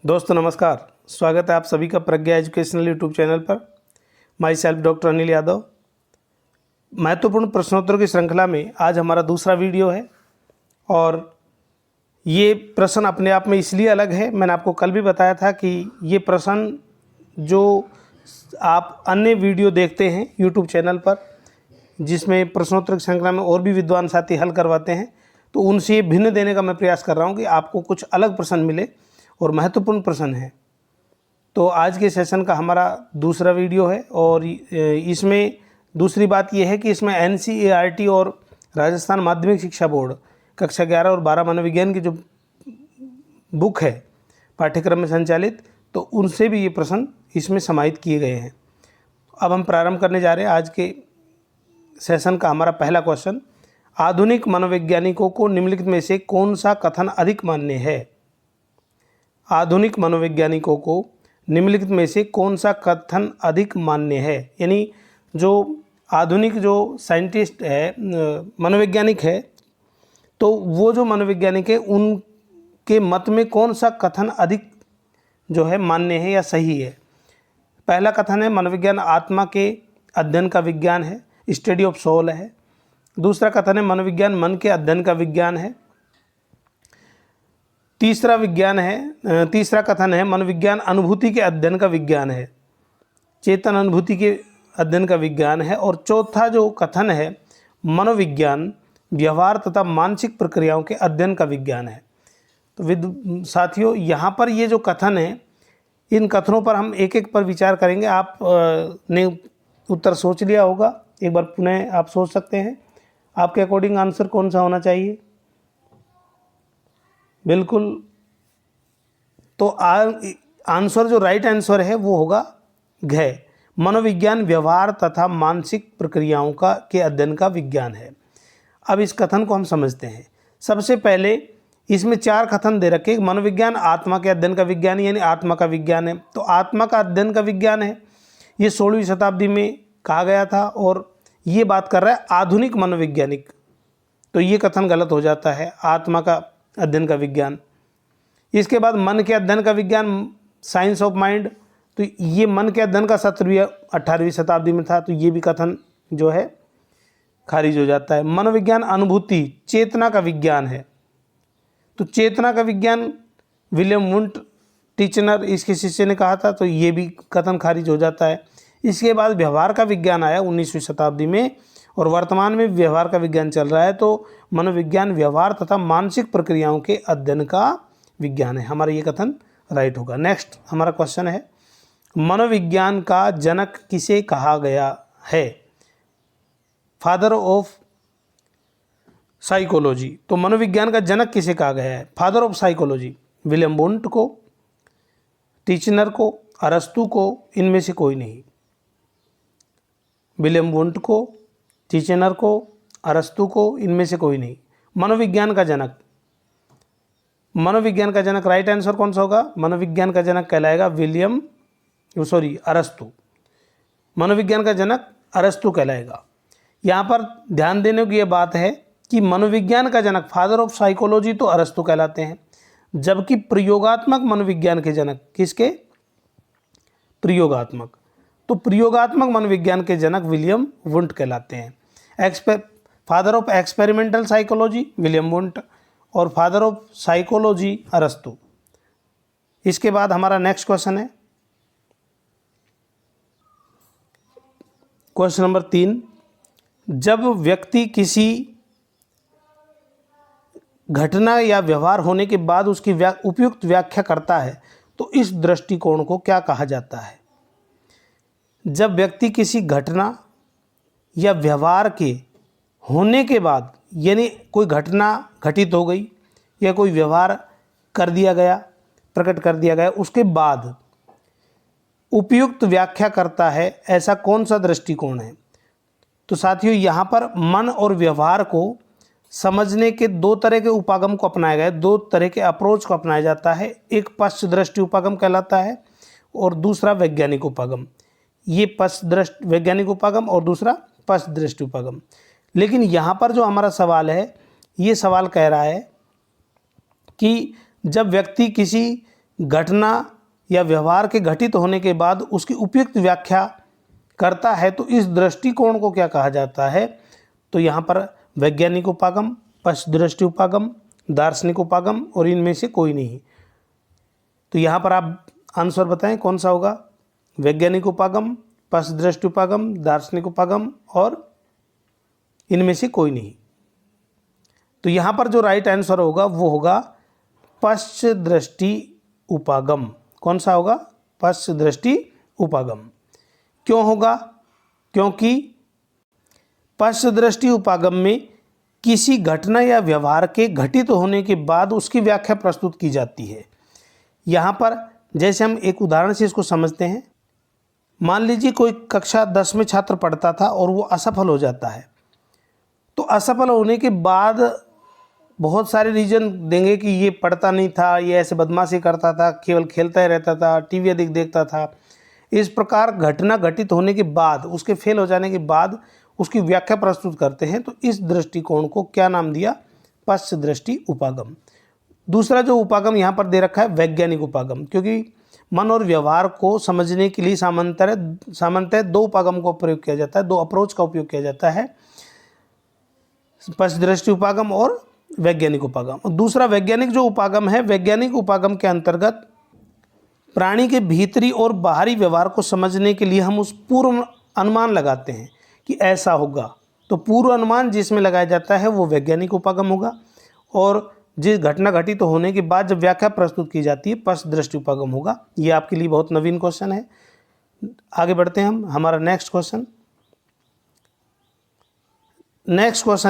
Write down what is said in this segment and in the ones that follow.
दोस्तों नमस्कार, स्वागत है आप सभी का प्रज्ञा एजुकेशनल यूट्यूब चैनल पर। My self doctor Anil Yadav. महत्वपूर्ण प्रश्नोत्तर की श्रृंखला में आज हमारा दूसरा वीडियो है और ये प्रश्न अपने आप में इसलिए अलग है, मैंने आपको कल भी बताया था कि ये प्रश्न जो आप अन्य वीडियो देखते हैं यूट्यूब चैनल पर जिसमें प्रश्नोत्तर की श्रृंखला में और भी विद्वान साथी हल करवाते हैं, तो उनसे भिन्न देने का मैं प्रयास कर रहा हूँ कि आपको कुछ अलग प्रश्न मिले और महत्वपूर्ण प्रश्न है। तो आज के सेशन का हमारा दूसरा वीडियो है और इसमें दूसरी बात यह है कि इसमें NCERT और राजस्थान माध्यमिक शिक्षा बोर्ड कक्षा 11 और 12 मनोविज्ञान की जो बुक है पाठ्यक्रम में संचालित, तो उनसे भी ये प्रश्न इसमें समाहित किए गए हैं। अब हम प्रारंभ करने जा रहे हैं आज के सेशन का। हमारा पहला क्वेश्चन, आधुनिक मनोवैज्ञानिकों को निम्नलिखित में से कौन सा कथन अधिक मान्य है? आधुनिक मनोवैज्ञानिकों को निम्नलिखित में से कौन सा कथन अधिक मान्य है? यानी जो आधुनिक जो साइंटिस्ट है, मनोवैज्ञानिक है, तो वो जो मनोवैज्ञानिक है उनके मत में कौन सा कथन अधिक जो है मान्य है या सही है? पहला कथन है मनोविज्ञान आत्मा के अध्ययन का विज्ञान है, स्टडी ऑफ सोल है। दूसरा कथन है मनोविज्ञान मन के अध्ययन का विज्ञान है। तीसरा कथन है मनोविज्ञान अनुभूति के अध्ययन का विज्ञान है, चेतन अनुभूति के अध्ययन का विज्ञान है। और चौथा जो कथन है मनोविज्ञान व्यवहार तथा मानसिक प्रक्रियाओं के अध्ययन का विज्ञान है। तो साथियों, यहाँ पर ये जो कथन है, इन कथनों पर हम एक एक पर विचार करेंगे। आप ने उत्तर सोच लिया होगा, एक बार पुनः आप सोच सकते हैं आपके अकॉर्डिंग आंसर कौन सा होना चाहिए। बिल्कुल, तो आंसर जो राइट आंसर है वो होगा घ, मनोविज्ञान व्यवहार तथा मानसिक प्रक्रियाओं के अध्ययन का विज्ञान है। अब इस कथन को हम समझते हैं। सबसे पहले इसमें 4 कथन दे रखे। मनोविज्ञान आत्मा के अध्ययन का विज्ञान यानी आत्मा का विज्ञान है, तो आत्मा का अध्ययन का विज्ञान है। ये 16वीं शताब्दी में कहा गया था और ये बात कर रहा है आधुनिक मनोवैज्ञानिक, तो ये कथन गलत हो जाता है, आत्मा का अध्ययन का विज्ञान। इसके बाद मन के अध्ययन का विज्ञान, साइंस ऑफ माइंड, तो ये मन के अध्ययन का 17वीं-18वीं शताब्दी में था, तो ये भी कथन जो है खारिज हो जाता है। मनोविज्ञान अनुभूति चेतना का विज्ञान है, तो चेतना का विज्ञान विलियम वुंट टीचनर इसके शिष्य ने कहा था, तो ये भी कथन खारिज हो जाता है। इसके बाद व्यवहार का विज्ञान आया 19वीं शताब्दी में और वर्तमान में व्यवहार का विज्ञान चल रहा है, तो मनोविज्ञान व्यवहार तथा मानसिक प्रक्रियाओं के अध्ययन का विज्ञान है। हमारा ये कथन राइट होगा। नेक्स्ट हमारा क्वेश्चन है, मनोविज्ञान का जनक किसे कहा गया है? फादर ऑफ साइकोलॉजी, तो मनोविज्ञान का जनक किसे कहा गया है? Father of psychology William won't को, टीचनर को, अरस्तू को, इनमें से कोई नहीं। विलियम वुंट को, टीचनर को, अरस्तू को, इनमें से कोई नहीं। मनोविज्ञान का जनक, मनोविज्ञान का जनक राइट आंसर कौन सा होगा? मनोविज्ञान का जनक कहलाएगा अरस्तू। मनोविज्ञान का जनक अरस्तू कहलाएगा। यहाँ पर ध्यान देने की यह बात है कि मनोविज्ञान का जनक फादर ऑफ साइकोलॉजी तो अरस्तू कहलाते हैं, जबकि प्रयोगात्मक मनोविज्ञान के जनक किसके? प्रयोगात्मक, तो प्रयोगात्मक मनोविज्ञान के जनक विलियम वुंट कहलाते हैं। Father of experimental psychology William won't और फादर ऑफ साइकोलॉजी अरस्तू। इसके बाद हमारा नेक्स्ट क्वेश्चन है क्वेश्चन नंबर 3, जब व्यक्ति किसी घटना या व्यवहार होने के बाद उसकी उपयुक्त व्याख्या करता है तो इस दृष्टिकोण को क्या कहा जाता है? जब व्यक्ति किसी घटना या व्यवहार के होने के बाद, यानी कोई घटना घटित हो गई या कोई व्यवहार कर दिया गया, प्रकट कर दिया गया, उसके बाद उपयुक्त व्याख्या करता है, ऐसा कौन सा दृष्टिकोण है? तो साथियों, यहाँ पर मन और व्यवहार को समझने के 2 तरह के उपागम को अपनाया गया है, 2 तरह के अप्रोच को अपनाया जाता है। एक पश्च दृष्टि उपागम कहलाता है और दूसरा वैज्ञानिक उपागम। ये पश्च दृष्टि वैज्ञानिक उपागम और दूसरा पश्च दृष्टि उपागम। लेकिन यहाँ पर जो हमारा सवाल है, ये सवाल कह रहा है कि जब व्यक्ति किसी घटना या व्यवहार के घटित होने के बाद उसकी उपयुक्त व्याख्या करता है तो इस दृष्टिकोण को क्या कहा जाता है? तो यहाँ पर वैज्ञानिक उपागम, पश्चदृष्टि उपागम, दार्शनिक उपागम और इनमें से कोई नहीं। तो यहाँ पर आप आंसर बताएं कौन सा होगा? वैज्ञानिक उपागम, पश्चदृष्टि उपागम, दार्शनिक उपागम और इनमें से कोई नहीं। तो यहाँ पर जो राइट आंसर होगा वो होगा पश्चदृष्टि उपागम। कौन सा होगा? पश्चदृष्टि उपागम। क्यों होगा? क्योंकि पश्चदृष्टि उपागम में किसी घटना या व्यवहार के घटित होने के बाद उसकी व्याख्या प्रस्तुत की जाती है। यहाँ पर जैसे हम एक उदाहरण से इसको समझते हैं। मान लीजिए कोई कक्षा 10 में छात्र पढ़ता था और वो असफल हो जाता है। तो असफल होने के बाद बहुत सारे रीजन देंगे कि ये पढ़ता नहीं था, ये ऐसे बदमाशी करता था, केवल खेलता ही रहता था, टीवी अधिक देखता था। इस प्रकार घटना घटित होने के बाद, उसके फेल हो जाने के बाद उसकी व्याख्या प्रस्तुत करते हैं। तो इस दृष्टिकोण को क्या नाम दिया? पश्चदृष्टि उपागम। दूसरा जो उपागम यहाँ पर दे रखा है वैज्ञानिक उपागम, क्योंकि मन और व्यवहार को समझने के लिए सामान्यतः दो उपागम का प्रयोग किया जाता है, दो अप्रोच का उपयोग किया जाता है, पश्चदृष्टि उपागम और वैज्ञानिक उपागम। और दूसरा वैज्ञानिक जो उपागम है, वैज्ञानिक उपागम के अंतर्गत प्राणी के भीतरी और बाहरी व्यवहार को समझने के लिए हम उस पूर्व अनुमान लगाते हैं कि ऐसा होगा। तो पूर्व अनुमान जिसमें लगाया जाता है वो वैज्ञानिक उपागम होगा, और जिस घटना घटित तो होने के बाद जब व्याख्या प्रस्तुत की जाती है पश्चदृष्टि उपागम होगा। ये आपके लिए बहुत नवीन क्वेश्चन है। आगे बढ़ते हैं हम। हमारा नेक्स्ट क्वेश्चन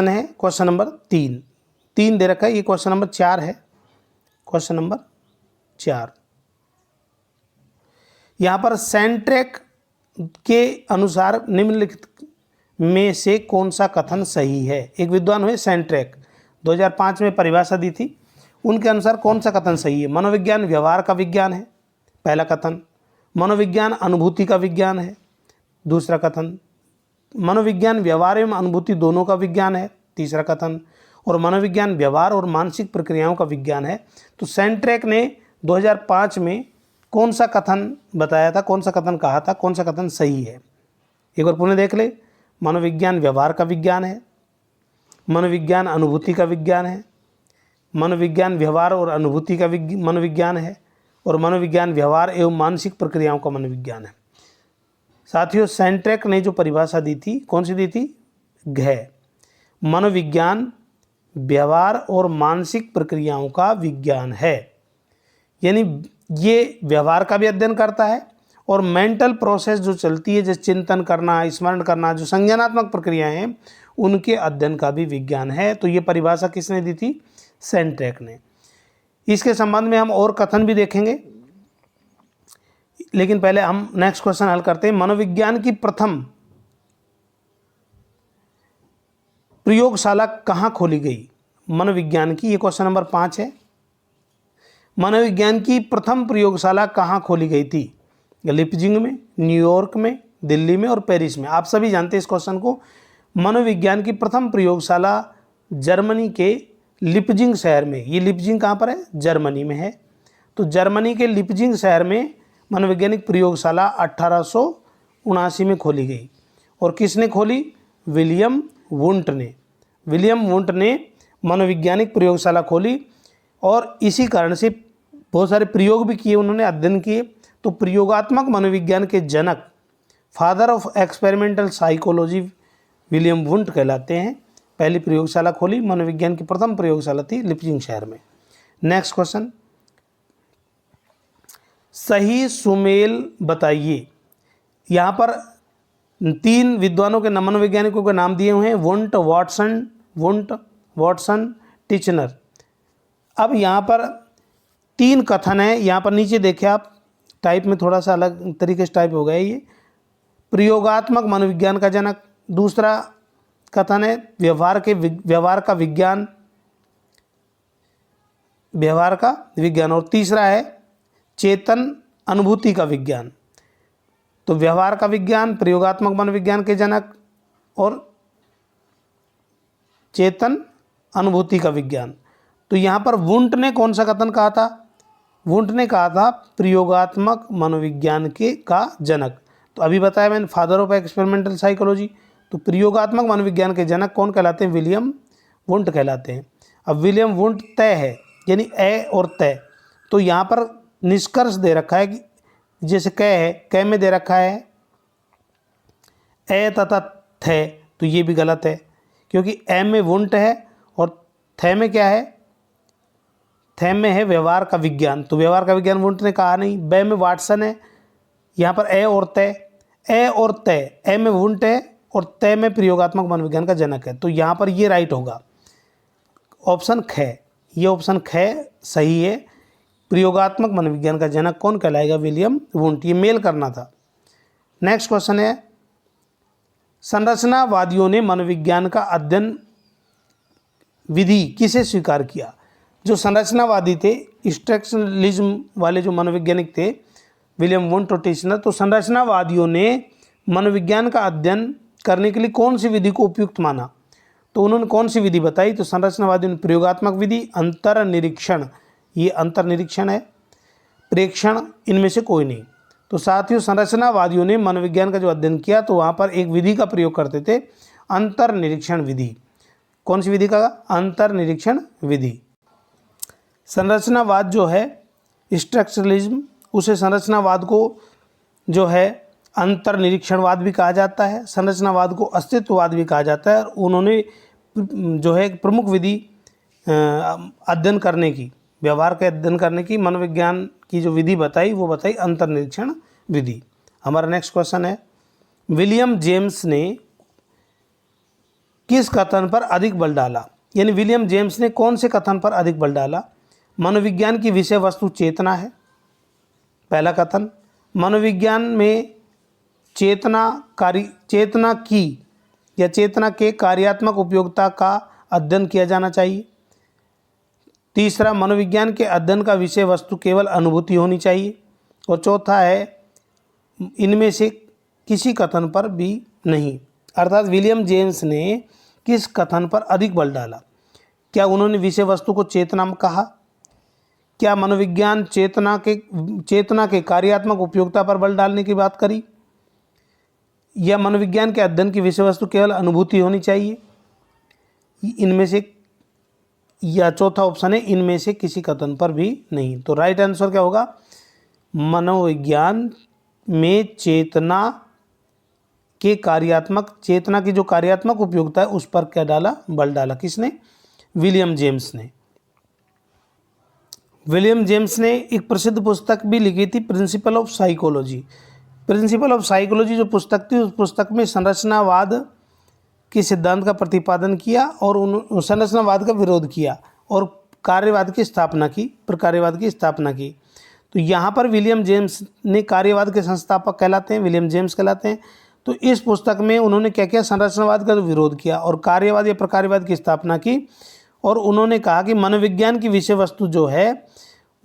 है क्वेश्चन नंबर 3 दे रखा है। ये क्वेश्चन नंबर 4 है। क्वेश्चन नंबर 4 यहाँ पर सेंट्रेक के अनुसार निम्नलिखित में से कौन सा कथन सही है? एक विद्वान हुए सेंट्रेक, 2005 में परिभाषा दी थी। उनके अनुसार कौन सा कथन सही है? मनोविज्ञान व्यवहार का विज्ञान है, पहला कथन। मनोविज्ञान अनुभूति का विज्ञान है, दूसरा कथन। मनोविज्ञान व्यवहार एवं अनुभूति दोनों का विज्ञान है, तीसरा कथन। और मनोविज्ञान व्यवहार और मानसिक प्रक्रियाओं का विज्ञान है। तो सेंट्रेक ने 2005 में कौन सा कथन बताया था, कौन सा कथन कहा था, कौन सा कथन सही है? एक बार पुनः देख ले। मनोविज्ञान व्यवहार का विज्ञान है, मनोविज्ञान अनुभूति का विज्ञान है, मनोविज्ञान व्यवहार और अनुभूति का मनोविज्ञान है, और मनोविज्ञान व्यवहार एवं मानसिक प्रक्रियाओं का मनोविज्ञान है। साथियों, सेंट्रेक ने जो परिभाषा दी थी, कौन सी दी थी? घ मनोविज्ञान व्यवहार और मानसिक प्रक्रियाओं का विज्ञान है। यानी ये व्यवहार का भी अध्ययन करता है और मेंटल प्रोसेस जो चलती है, जैसे चिंतन करना, स्मरण करना, जो संज्ञानात्मक प्रक्रियाएं हैं, उनके अध्ययन का भी विज्ञान है। तो ये परिभाषा किसने दी थी? सेंट्रेक ने। इसके संबंध में हम और कथन भी देखेंगे, लेकिन पहले हम नेक्स्ट क्वेश्चन हल करते हैं। मनोविज्ञान की प्रथम प्रयोगशाला कहाँ खोली गई? मनोविज्ञान की, ये क्वेश्चन नंबर 5 है। मनोविज्ञान की प्रथम प्रयोगशाला कहाँ खोली गई थी? लिपजिंग में, न्यूयॉर्क में, दिल्ली में और पेरिस में। आप सभी जानते हैं इस क्वेश्चन को। मनोविज्ञान की प्रथम प्रयोगशाला जर्मनी के लिपजिंग शहर में। ये लिपजिंग कहाँ पर है? जर्मनी में है। तो जर्मनी के लिपजिंग शहर में मनोवैज्ञानिक प्रयोगशाला 1879 में खोली गई। और किसने खोली? विलियम वुंट ने। विलियम वुंट ने मनोवैज्ञानिक प्रयोगशाला खोली, और इसी कारण से बहुत सारे प्रयोग भी किए उन्होंने, अध्ययन किए। तो प्रयोगात्मक मनोविज्ञान के जनक, father of experimental psychology, William Wundt कहलाते हैं। पहली प्रयोगशाला खोली, मनोविज्ञान की प्रथम प्रयोगशाला थी लिपजिंग शहर में। नेक्स्ट क्वेश्चन, सही सुमेल बताइए। यहाँ पर 3 विद्वानों के, मनोवैज्ञानिकों के नाम दिए हुए हैं, वुंट, वाटसन, टिचनर। अब यहाँ पर 3 कथन है। यहाँ पर नीचे देखिए आप, टाइप में थोड़ा सा अलग तरीके से टाइप हो गया ये। प्रयोगात्मक मनोविज्ञान का जनक, दूसरा कथन है व्यवहार का विज्ञान, और तीसरा है चेतन अनुभूति का विज्ञान। तो व्यवहार का विज्ञान, प्रयोगात्मक मनोविज्ञान के जनक और चेतन अनुभूति का विज्ञान। तो यहाँ पर वुंट ने कौन सा कथन कहा था? वुंट ने कहा था प्रयोगात्मक मनोविज्ञान के का जनक। तो अभी बताया मैंने, फादर ऑफ एक्सपेरिमेंटल साइकोलॉजी। तो प्रयोगात्मक मनोविज्ञान के जनक कौन कहलाते हैं? विलियम वुंट कहलाते हैं। अब विलियम वुंट तय है, यानी ए और तय। तो यहाँ पर निष्कर्ष दे रखा है कि जैसे क है, क में दे रखा है ए तथा थ, तो ये भी गलत है, क्योंकि ए में वुंट है और थ में क्या है? थ में है व्यवहार का विज्ञान। तो व्यवहार का विज्ञान वुंट ने कहा नहीं। ब में वाटसन है, यहाँ पर ए और तय, ए और तय, ए में वुंट है और तय में प्रयोगात्मक मनोविज्ञान का जनक है। तो यहाँ पर ये राइट होगा, ऑप्शन ख। ये ऑप्शन ख सही है। प्रयोगात्मक मनोविज्ञान का जनक कौन कहलाएगा? William Wundt. ये मेल करना था। नेक्स्ट क्वेश्चन है, संरचनावादियों ने मनोविज्ञान का अध्ययन विधि किसे स्वीकार किया? जो संरचनावादी थे, स्ट्रक्चरलिज्म वाले जो मनोवैज्ञानिक थे, विलियम वुंट और टिश्नर, तो संरचनावादियों ने मनोविज्ञान का अध्ययन करने के लिए कौन सी विधि को उपयुक्त माना? तो उन्होंने कौन सी विधि बताई? तो संरचनावादियों ने प्रयोगात्मक विधि, अंतर्निरीक्षण, ये अंतर्निरीक्षण है, प्रेक्षण, इनमें से कोई नहीं। तो साथियों, संरचनावादियों ने मनोविज्ञान का जो अध्ययन किया तो वहाँ पर एक विधि का प्रयोग करते थे, अंतर्निरीक्षण विधि। कौन सी विधि का? अंतर्निरीक्षण विधि। संरचनावाद जो है स्ट्रक्चरलिज्म, उसे संरचनावाद को जो है अंतर्निरीक्षणवाद भी कहा जाता है, संरचनावाद को अस्तित्ववाद भी कहा जाता है। और उन्होंने जो है प्रमुख विधि अध्ययन करने की, व्यवहार के अध्ययन करने की, मनोविज्ञान की जो विधि बताई वो बताई अंतर्निरीक्षण विधि। हमारा नेक्स्ट क्वेश्चन है, विलियम जेम्स ने किस कथन पर अधिक बल डाला? यानी विलियम जेम्स ने कौन से कथन पर अधिक बल डाला? मनोविज्ञान की विषय वस्तु चेतना है, पहला कथन। मनोविज्ञान में चेतना की या चेतना के कार्यात्मक उपयोगिता का अध्ययन किया जाना चाहिए। तीसरा, मनोविज्ञान के अध्ययन का विषय वस्तु केवल अनुभूति होनी चाहिए। और चौथा है, इनमें से किसी कथन पर भी नहीं। अर्थात विलियम जेम्स ने किस कथन पर अधिक बल डाला? क्या उन्होंने विषय वस्तु को चेतना कहा? क्या मनोविज्ञान चेतना के कार्यात्मक उपयोगिता पर बल डालने की बात करी? या मनोविज्ञान के अध्ययन की विषय वस्तु केवल अनुभूति होनी चाहिए? इनमें से, या चौथा ऑप्शन है इनमें से किसी कथन पर भी नहीं। तो राइट आंसर क्या होगा? मनोविज्ञान में चेतना की जो कार्यात्मक उपयोगिता है उस पर क्या डाला? बल डाला। किसने? विलियम जेम्स ने। विलियम जेम्स ने एक प्रसिद्ध पुस्तक भी लिखी थी, principle of psychology. Principle of psychology जो पुस्तक थी, उस पुस्तक में संरचनावाद के सिद्धांत का प्रतिपादन किया और संरचनावाद का विरोध किया और कार्यवाद की स्थापना की, प्रकार्यवाद की स्थापना की। तो यहाँ पर विलियम जेम्स ने कार्यवाद के संस्थापक कहलाते हैं, विलियम जेम्स कहलाते हैं। तो इस पुस्तक में उन्होंने क्या किया? संरचनावाद का विरोध किया और कार्यवाद या प्रकार्यवाद की स्थापना की। और उन्होंने कहा कि मनोविज्ञान की विषय वस्तु जो है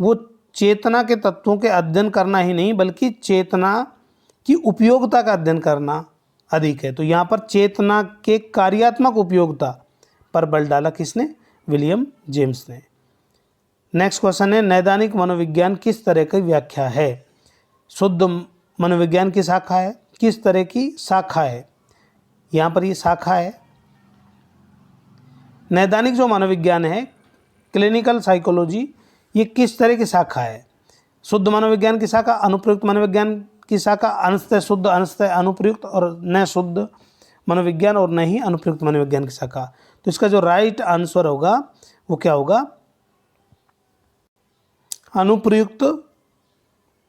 वो चेतना के तत्वों के अध्ययन करना ही नहीं, बल्कि चेतना की उपयोगिता का अध्ययन करना अधिक है। तो यहाँ पर चेतना के कार्यात्मक उपयोगिता पर बल डाला किसने? विलियम जेम्स ने। नेक्स्ट क्वेश्चन है, नैदानिक मनोविज्ञान किस तरह की व्याख्या है? शुद्ध मनोविज्ञान की शाखा है, किस तरह की शाखा है? यहाँ पर ये शाखा है। नैदानिक जो मनोविज्ञान है, क्लिनिकल साइकोलॉजी, ये किस तरह की शाखा है? शुद्ध मनोविज्ञान की शाखा, अनुप्रयुक्त मनोविज्ञान की शाखा, अंशतः शुद्ध अंशतः अनुप्रयुक्त, और न शुद्ध मनोविज्ञान और न ही अनुप्रयुक्त मनोविज्ञान की शाखा। तो इसका जो राइट आंसर होगा वो क्या होगा? अनुप्रयुक्त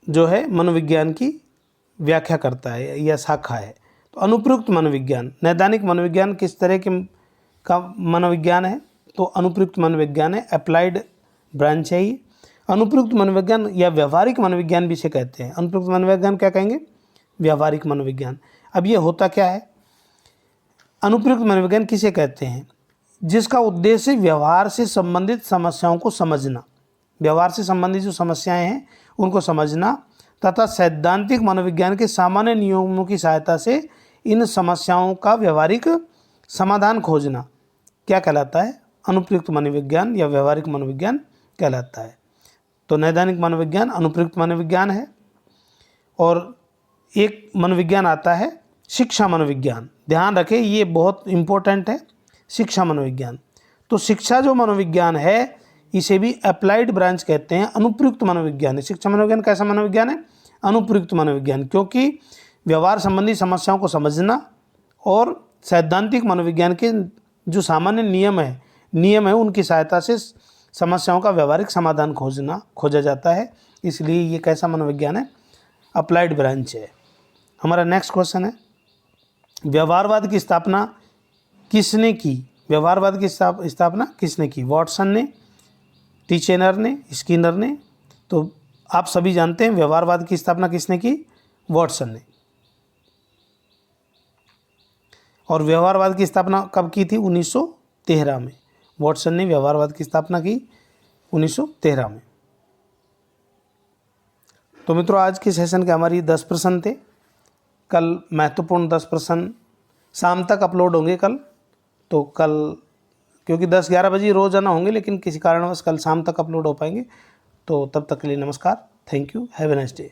जो है मनोविज्ञान की व्याख्या करता है या शाखा है। तो अनुप्रयुक्त मनोविज्ञान, नैदानिक मनोविज्ञान किस तरह के का मनोविज्ञान है? तो अनुप्रयुक्त मनोविज्ञान है, अप्लाइड ब्रांच है ये। अनुप्रयुक्त मनोविज्ञान या व्यवहारिक मनोविज्ञान भी इसे कहते हैं। अनुप्रयुक्त मनोविज्ञान क्या कहेंगे? व्यवहारिक मनोविज्ञान। अब ये होता क्या है? अनुप्रयुक्त मनोविज्ञान किसे कहते हैं? जिसका उद्देश्य व्यवहार से संबंधित समस्याओं को समझना, व्यवहार से संबंधित जो समस्याएं हैं उनको समझना तथा सैद्धांतिक मनोविज्ञान के सामान्य नियमों की सहायता से इन समस्याओं का व्यवहारिक समाधान खोजना क्या कहलाता है? अनुप्रयुक्त मनोविज्ञान या व्यवहारिक मनोविज्ञान कहलाता है। तो नैदानिक मनोविज्ञान अनुप्रयुक्त मनोविज्ञान है। और एक मनोविज्ञान आता है शिक्षा मनोविज्ञान। ध्यान रखें, ये बहुत इम्पोर्टेंट है, शिक्षा मनोविज्ञान। तो शिक्षा जो मनोविज्ञान है इसे भी अप्लाइड ब्रांच कहते हैं, अनुप्रयुक्त मनोविज्ञान है। शिक्षा मनोविज्ञान कैसा मनोविज्ञान है? अनुप्रयुक्त मनोविज्ञान, क्योंकि व्यवहार संबंधी समस्याओं को समझना और सैद्धांतिक मनोविज्ञान के जो सामान्य नियम है उनकी सहायता से समस्याओं का व्यवहारिक समाधान खोजा जाता है। इसलिए ये कैसा मनोविज्ञान है? अप्लाइड ब्रांच है। हमारा नेक्स्ट क्वेश्चन है, व्यवहारवाद की स्थापना किसने की? व्यवहारवाद की स्थापना किसने की? वाटसन ने, टीचेनर ने, स्किनर ने? तो आप सभी जानते हैं व्यवहारवाद की स्थापना किसने की? वाटसन ने। और व्यवहारवाद की स्थापना कब की थी? 1913 में। वाटसन ने व्यवहारवाद की स्थापना की 1913 में। तो मित्रों, आज के सेशन के हमारी 10 प्रश्न थे। कल महत्वपूर्ण 10 प्रश्न शाम तक अपलोड होंगे कल। तो कल क्योंकि 10-11 बजे रोज़ाना होंगे, लेकिन किसी कारणवश कल शाम तक अपलोड हो पाएंगे। तो तब तक के लिए नमस्कार, thank you, have a nice day.